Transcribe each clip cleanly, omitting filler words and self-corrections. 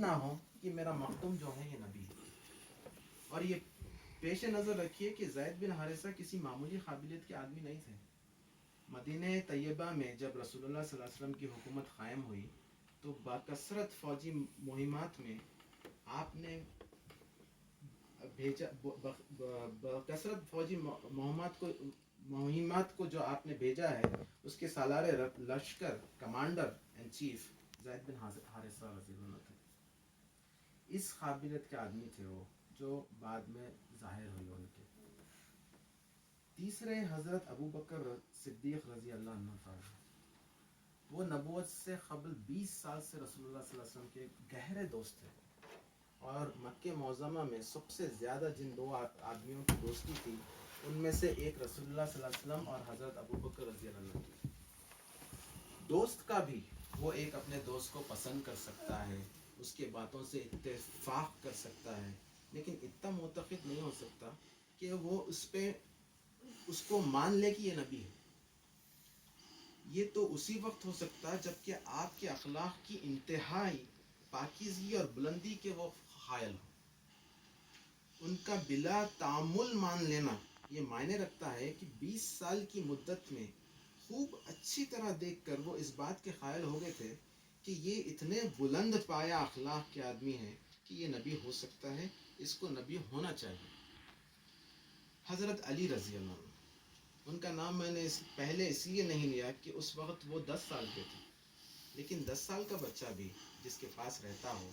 نہ ہو کہ میرا مخدوم جو ہے یہ نبی ہے. اور یہ پیش نظر رکھیے کہ زید بن حارثہ کسی معمولی قابلیت کے آدمی نہیں تھے. مدینہ طیبہ میں جب رسول اللہ صلی اللہ علیہ وسلم کی حکومت قائم ہوئی تو بکثرت فوجی مہمات میں آپ نے بھیجا، بکثرت فوجی مہمات کو جو آپ نے بھیجا ہے، اس کے سالار لشکر کمانڈر اینڈ چیف زید بن حارثہ رضی اللہ عنہ تھے. اس قابلیت کے آدمی تھے وہ، جو بعد میں ظاہر ہوئی ان کے. تیسرے حضرت ابو بکر صدیق رضی اللہ عنہ تھا. وہ نبوت سے قبل 20 سال سے رسول اللہ صلی اللہ علیہ وسلم کے گہرے دوست تھے، اور مکہ معظمہ میں سب سے زیادہ جن دو آدمیوں کی دوستی تھی ان میں سے ایک رسول اللہ صلی اللہ علیہ وسلم اور حضرت ابو بکر رضی اللہ عنہ کی. دوست کا بھی وہ ایک اپنے دوست کو پسند کر سکتا ہے، اس کے باتوں سے اتفاق کر سکتا ہے، لیکن اتنا معتقد نہیں ہو سکتا کہ وہ اس کو مان لے کہ یہ نبی ہے. یہ تو اسی وقت ہو سکتا ہے جب کہ آپ کے اخلاق کی انتہائی پاکیزگی اور بلندی کے وہ حائل ہو. ان کا بلا تعامل مان لینا یہ معنی رکھتا ہے کہ 20 سال کی مدت میں خوب اچھی طرح دیکھ کر وہ اس بات کے قائل ہو گئے تھے کہ یہ اتنے بلند پایا اخلاق کے آدمی ہیں کہ یہ نبی ہو سکتا ہے، اس کو نبی ہونا چاہیے. حضرت علی رضی اللہ عنہ، ان کا نام میں نے پہلے اس لیے نہیں لیا کہ اس وقت وہ 10 سال کے تھے، لیکن 10 سال کا بچہ بھی جس کے پاس رہتا ہو،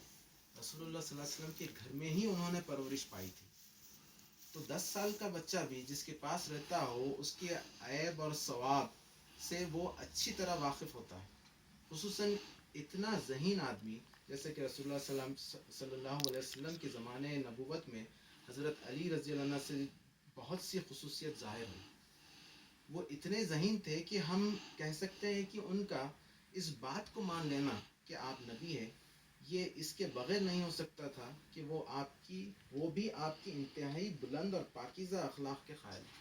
رسول اللہ صلی اللہ علیہ وسلم کے گھر میں ہی انہوں نے پرورش پائی تھی، تو 10 سال کا بچہ بھی جس کے پاس رہتا ہو اس کے عیب اور ثواب سے وہ اچھی طرح واقف ہوتا ہے. خصوصاً اتنا ذہین آدمی جیسے کہ رسول اللہ صلی اللہ علیہ وسلم کے زمانے نبوت میں حضرت علی رضی اللہ عنہ سے بہت سی خصوصیت ظاہر ہوئی. وہ اتنے ذہین تھے کہ ہم کہہ سکتے ہیں کہ ان کا اس بات کو مان لینا کہ آپ نبی ہیں، یہ اس کے بغیر نہیں ہو سکتا تھا کہ وہ بھی آپ کی انتہائی بلند اور پاکیزہ اخلاق کے قائل ہیں.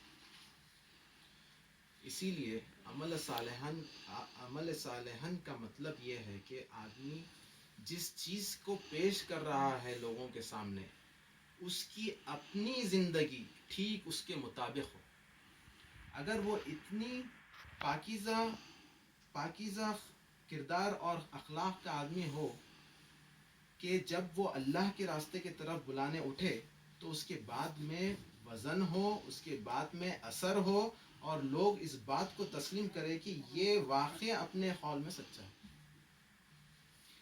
اسی لیے عمل صالحاً کا مطلب یہ ہے کہ آدمی جس چیز کو پیش کر رہا ہے لوگوں کے سامنے، اس کی اپنی زندگی ٹھیک اس کے مطابق ہو. اگر وہ اتنی پاکیزہ کردار اور اخلاق کا آدمی ہو کہ جب وہ اللہ کے راستے کی طرف بلانے اٹھے تو اس کے بعد میں وزن ہو، اس کے بعد میں اثر ہو، اور لوگ اس بات کو تسلیم کرے کہ یہ واقع اپنے قول میں سچا ہے،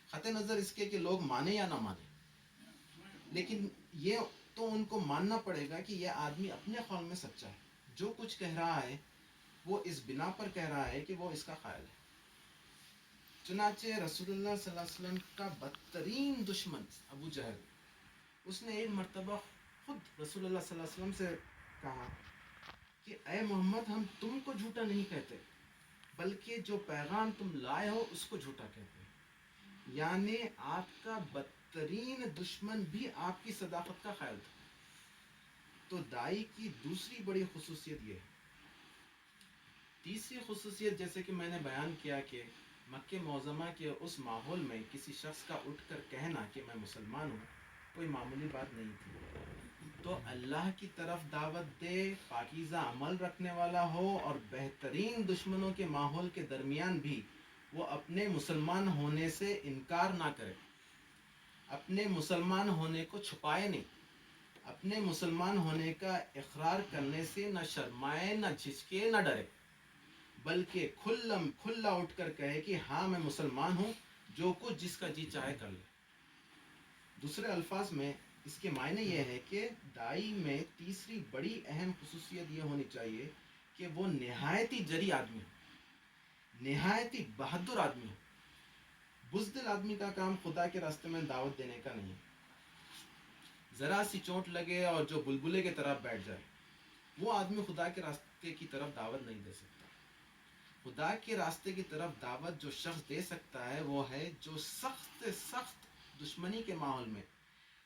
قطع نظر اس کے کہ لوگ مانے یا نہ مانے. لیکن یہ تو ان کو ماننا پڑے گا کہ یہ آدمی اپنے قول میں سچا ہے، جو کچھ کہہ رہا ہے وہ اس بنا پر کہہ رہا ہے کہ وہ اس کا قائل ہے. چنانچہ رسول اللہ صلی اللہ علیہ وسلم کا بدترین دشمن ابو جہل، اس نے ایک مرتبہ خود رسول اللہ صلی اللہ علیہ وسلم سے کہا کہ اے محمد، ہم تم کو جھوٹا نہیں کہتے بلکہ جو پیغام تم لائے ہو اس کو جھوٹا کہتے ہیں. یعنی آپ کا بدترین دشمن بھی آپ کی صداقت کا قائل تھا. تو داعی کی دوسری بڑی خصوصیت یہ ہے. تیسری خصوصیت جیسے کہ میں نے بیان کیا کہ مکہ معظمہ کے اس ماحول میں کسی شخص کا اٹھ کر کہنا کہ میں مسلمان ہوں کوئی معمولی بات نہیں تھی. تو اللہ کی طرف دعوت دے، پاکیزہ عمل رکھنے والا ہو، اور بہترین دشمنوں کے ماحول کے درمیان بھی وہ اپنے مسلمان ہونے سے انکار نہ کرے، اپنے مسلمان ہونے کو چھپائے نہیں، اپنے مسلمان ہونے کا اقرار کرنے سے نہ شرمائے، نہ جھجکے، نہ ڈرے، بلکہ کھلا اٹھ کر کہے کہ ہاں میں مسلمان ہوں، جو کچھ جس کا جی چاہے کر لے. دوسرے الفاظ میں اس کے معنی یہ ہے کہ داعی میں تیسری بڑی اہم خصوصیت یہ ہونی چاہیے کہ وہ نہایتی جری آدمی ہو، نہایتی بہادر آدمی ہو. بزدل آدمی کا کام خدا کے راستے میں دعوت دینے کا نہیں. ذرا سی چوٹ لگے اور جو بلبلے کی طرف بیٹھ جائے، وہ آدمی خدا کے راستے کی طرف دعوت نہیں دے سکتا. خدا کے راستے کی طرف دعوت جو شخص دے سکتا ہے وہ ہے جو سخت دشمنی کے ماحول میں،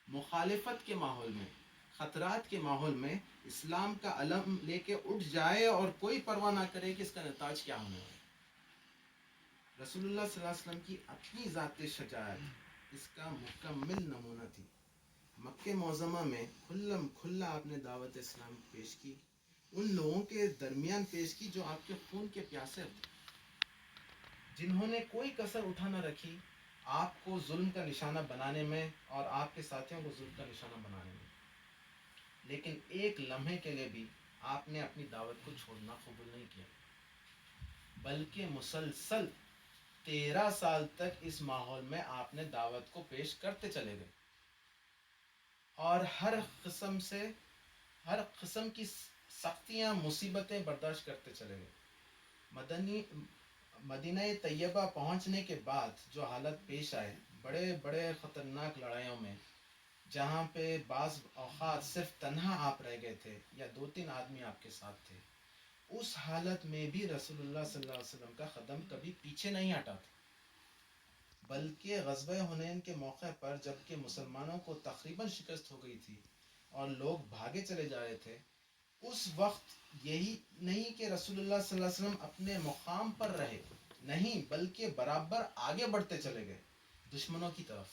مخالفت کے ماحول میں، خطرات کے ماحول میں اسلام کا علم لے کے اٹھ جائے اور کوئی پرواہ نہ کرے کہ اس کا نتاج کیا ہونے والا. رسول اللہ صلی اللہ علیہ وسلم کی اپنی ذات شجاعت اس کا مکمل نمونہ تھی۔ مکہ معظمہ میں کھلم کھلا آپ نے دعوت اسلام پیش کی، ان لوگوں کے درمیان پیش کی جو آپ کے خون کے پیاسے تھے، جنہوں نے کوئی کسر اٹھا نہ رکھی آپ کو ظلم کا نشانہ بنانے میں اور آپ کے ساتھیوں کو ظلم کا نشانہ بنانے میں، لیکن ایک لمحے کے لیے بھی آپ نے اپنی دعوت کو چھوڑنا قبول نہیں کیا، بلکہ مسلسل 13 سال تک اس ماحول میں آپ نے دعوت کو پیش کرتے چلے گئے، اور ہر قسم کی سختیاں مصیبتیں برداشت کرتے چلے گئے۔ مدینہ طیبہ پہنچنے کے بعد جو حالت پیش آئے بڑے بڑے خطرناک لڑائیوں میں، جہاں پہ بعض اوقات صرف تنہا آپ رہ گئے تھے یا 2-3 آدمی آپ کے ساتھ تھے، اس حالت میں بھی رسول اللہ صلی اللہ علیہ وسلم کا قدم کبھی پیچھے نہیں ہٹا تھا، بلکہ غزوہ حنین کے موقع پر جب کہ مسلمانوں کو تقریباً شکست ہو گئی تھی اور لوگ بھاگے چلے جا رہے تھے، اس وقت یہی نہیں کہ رسول اللہ صلی اللہ علیہ وسلم اپنے مقام پر رہے، نہیں بلکہ برابر آگے بڑھتے چلے گئے دشمنوں کی طرف،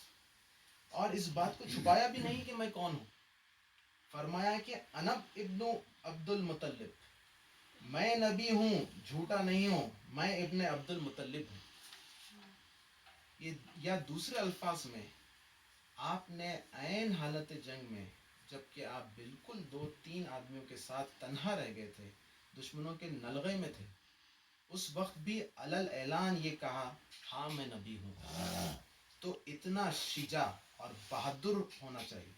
اور اس بات کو چھپایا بھی نہیں کہ میں کون ہوں۔ فرمایا کہ انا ابن عبد المطلب، میں نبی ہوں، جھوٹا نہیں ہوں، میں ابن عبد المطلب ہوں۔ یا دوسرے الفاظ میں آپ نے عین حالت جنگ میں، جبکہ آپ بالکل 2-3 آدمیوں کے ساتھ تنہا رہ گئے تھے، دشمنوں کے نلغے میں تھے، اس وقت بھی علل اعلان یہ کہا ہاں میں نبی ہوں۔ تو اتنا شجاع اور بہادر ہونا چاہیے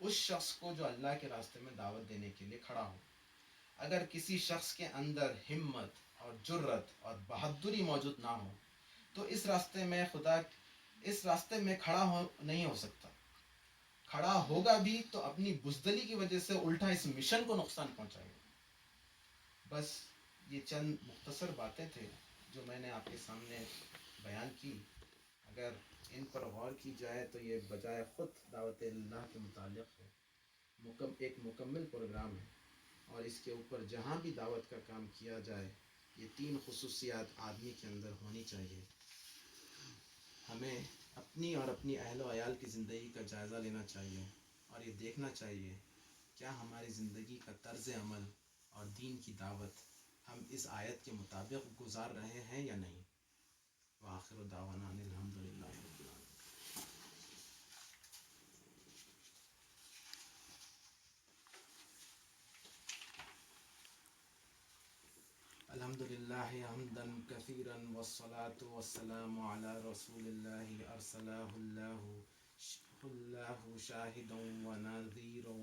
اس شخص کو جو اللہ کے راستے میں دعوت دینے کے لیے کھڑا ہو۔ اگر کسی شخص کے اندر ہمت اور جرت اور بہادری موجود نہ ہو تو اس راستے میں کھڑا نہیں ہو سکتا، کھڑا ہوگا بھی تو اپنی بزدلی کی وجہ سے الٹا اس مشن کو نقصان پہنچائے گا۔ بس یہ چند مختصر باتیں تھے جو میں نے آپ کے سامنے بیان کی، اگر ان پر غور کی جائے تو یہ بجائے خود دعوت اللہ کے متعلق ہے، ایک مکمل پروگرام ہے، اور اس کے اوپر جہاں بھی دعوت کا کام کیا جائے یہ 3 خصوصیات آدمی کے اندر ہونی چاہیے۔ ہمیں اپنی اور اپنی اہل و عیال کی زندگی کا جائزہ لینا چاہیے اور یہ دیکھنا چاہیے کیا ہماری زندگی کا طرز عمل اور دین کی دعوت ہم اس آیت کے مطابق گزار رہے ہیں یا نہیں۔ وآخر دعوانا ان الحمدللہ رب العالمین۔ الحمد للہ حمدا کثیرا والصلاة والسلام علی رسول اللہ ارسلہ اللہ شاہدا ونذیرا